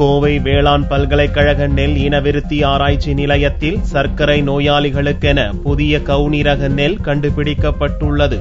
கோவை வேளாண் பல்கலைக்கழக நெல் இனவிருத்தி ஆராய்ச்சி நிலையத்தில் சர்க்கரை நோயாளிகளுக்கென புதிய கவுனி ரக நெல் கண்டுபிடிக்கப்பட்டுள்ளது.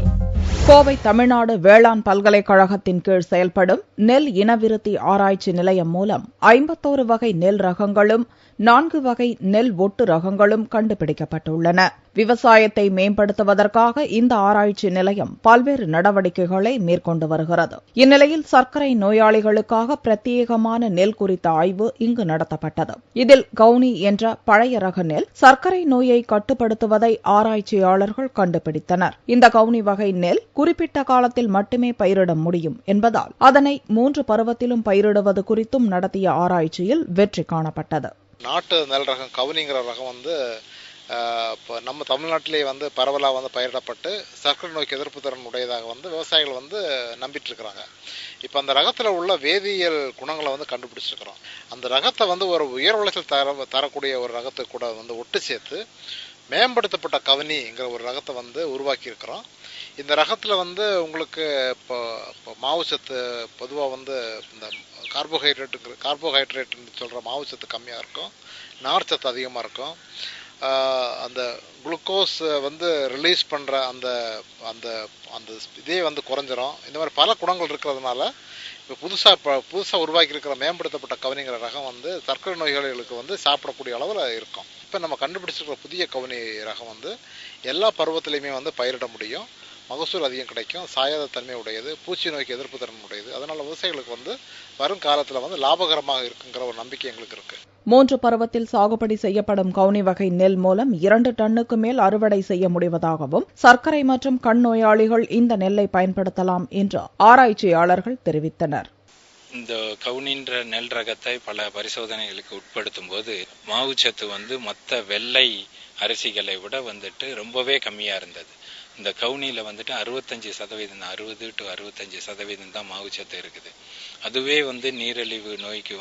கோவை தமிழ்நாடு வேளாண் பல்கலைக்கழகத்தின் கீழ் செயல்படும் நெல் இனவிருத்தி ஆராய்ச்சி நிலையம் மூலம் 51 வகை நெல் ரகங்களும் 4 வகை நெல் ஒட்டு ரகங்களும் கண்டுபிடிக்கப்பட்டுள்ளன. விவசாயத்தை மேம்படுத்துவதற்காக இந்த ஆராய்ச்சி நிலையம் பல்வேறு நடவடிக்கைகளை மேற்கொண்டு வருகிறது. இந்நிலையில் சர்க்கரை நோயாளிகளுக்காக பிரத்யேகமான நெல் குறித்த ஆய்வு இங்கு நடத்தப்பட்டது. இதில் கவுனி என்ற பழைய ரக நெல் சர்க்கரை நோயை கட்டுப்படுத்துவதை ஆராய்ச்சியாளர்கள் கண்டுபிடித்தனர். இந்த கவுனி வகை நெல் குறிப்பிட்ட காலத்தில் மட்டுமே பயிரிட முடியும் என்பதால் அதனை 3 பருவத்திலும் பயிரிடுவது குறித்தும் நடத்திய ஆராய்ச்சியில் வெற்றி காணப்பட்டது. நாட்டு நெல் ரகம் கவுனிங்கிற ரகம் இப்போ நம்ம தமிழ்நாட்டிலேயே பரவலாக பயிரிடப்பட்டு சர்க்கரை நோய்க்கு எதிர்ப்பு திறன் உடையதாக விவசாயிகள் நம்பிட்டு இருக்கிறாங்க. இப்போ அந்த ரகத்தில் உள்ள வேதியியல் குணங்களை கண்டுபிடிச்சிருக்கிறோம். அந்த ரகத்தை ஒரு உயர் விளைச்சல் தரக்கூடிய ஒரு ரகத்தை கூட ஒட்டு சேர்த்து மேம்படுத்தப்பட்ட கவுனிங்கிற ஒரு ரகத்தை உருவாக்கி இருக்கிறோம். இந்த ரகத்தில் உங்களுக்கு இப்போ மாவு சத்து பொதுவாக இந்த கார்போஹைட்ரேட்னு சொல்கிற மாவு சத்து கம்மியாக இருக்கும், நார் சத்து அதிகமாக இருக்கும், அந்த குளுக்கோஸ் ரிலீஸ் பண்ணுற அந்த அந்த அந்த இதே குறைஞ்சிரும். இந்த மாதிரி பல குணங்கள் இருக்கிறதுனால இப்போ புதுசாக உருவாக்கி இருக்கிற மேம்படுத்தப்பட்ட கவுனிங்கிற ரகம் சர்க்கரை நோயாளிகளுக்கு சாப்பிடக்கூடிய அளவில் இருக்கும். இப்போ நம்ம கண்டுபிடிச்சிருக்கிற புதிய கவுனி ரகம் எல்லா பருவத்திலையுமே பயிரிட முடியும், மகசூல் அதிகம் கிடைக்கும், சாயாத தன்மை உடையது, பூச்சி நோய்க்கு எதிர்ப்பு திறன் உடையது. அதனால விவசாயிகளுக்கு வரும் காலத்தில் லாபகரமாக இருக்குங்கிற ஒரு நம்பிக்கை எங்களுக்கு இருக்கு. 3 பருவத்தில் சாகுபடி செய்யப்படும் கவுனி வகை நெல் மூலம் 2 டன்னுக்கு மேல் அறுவடை செய்ய முடிவதாகவும் சர்க்கரை மற்றும் கண் நோயாளிகள் இந்த நெல்லை பயன்படுத்தலாம் என்று ஆராய்ச்சியாளர்கள் தெரிவித்தனர். இந்த கவுனின்ற நெல் ரகத்தை பல பரிசோதனைகளுக்கு உட்படுத்தும் போது மாவுச்சத்து மற்ற வெள்ளை அரிசிகளை விட ரொம்பவே கம்மியா இருந்தது. இந்த கவுனியில 65% 60 to 65% தான் மாவுச்சத்து இருக்குது. அதுவே நீரிழிவு நோய்க்கு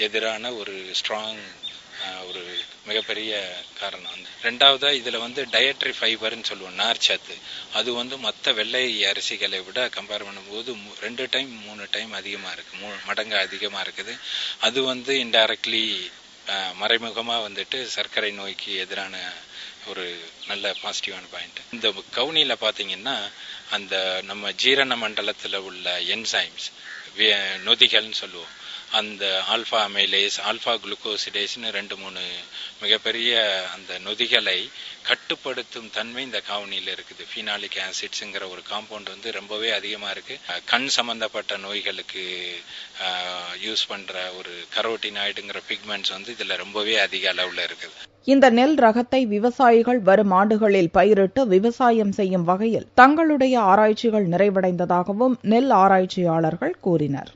எதிரான ஒரு ஸ்ட்ராங் ஒரு மிகப்பெரிய காரணம். ரெண்டாவதா இதுல டயட்ரி ஃபைபர்னு சொல்லுவோம், நார்ச்சத்து. அது மற்ற வெள்ளை அரிசிகளை விட கம்பேர் பண்ணும்போது 2 டைம் 3 டைம் அதிகமா இருக்கு, 3 மடங்கு அதிகமா இருக்குது. அது இன்டைரக்ட்லி மறைமுகமா சர்க்கரை நோய்க்கு எதிரான ஒரு நல்ல பாசிட்டிவான பாயிண்ட். இந்த கவுனியில பாத்தீங்கன்னா அந்த நம்ம ஜீரண மண்டலத்துல உள்ள என்சைம்ஸ், நொதிகள்னு சொல்லுவோம், அந்த ஆல்பா அமைலேஸ், ஆல்பா குளுக்கோசிடேஸ்னு 2-3 மிகப்பெரிய அந்த நொதிகளை கட்டுப்படுத்தும் தன்மை இந்த கவுனியில இருக்குது. ஃபீனாலிக் ஆசிட்ஸ்ங்கிற ஒரு காம்பவுண்ட் ரொம்பவே அதிகமா இருக்கு. கண் சம்பந்தப்பட்ட நோய்களுக்கு யூஸ் பண்ற ஒரு கரோட்டினாய்டுங்கிற பிக்மெண்ட்ஸ் இதுல ரொம்பவே அதிக அளவுல இருக்குது. இந்த நெல் ரகத்தை விவசாயிகள் வரும் ஆண்டுகளில் பயிரிட்டு விவசாயம் செய்யும் வகையில் தங்களுடைய ஆராய்ச்சிகள் நிறைவடைந்ததாகவும் நெல் ஆராய்ச்சியாளர்கள் கூறினர்.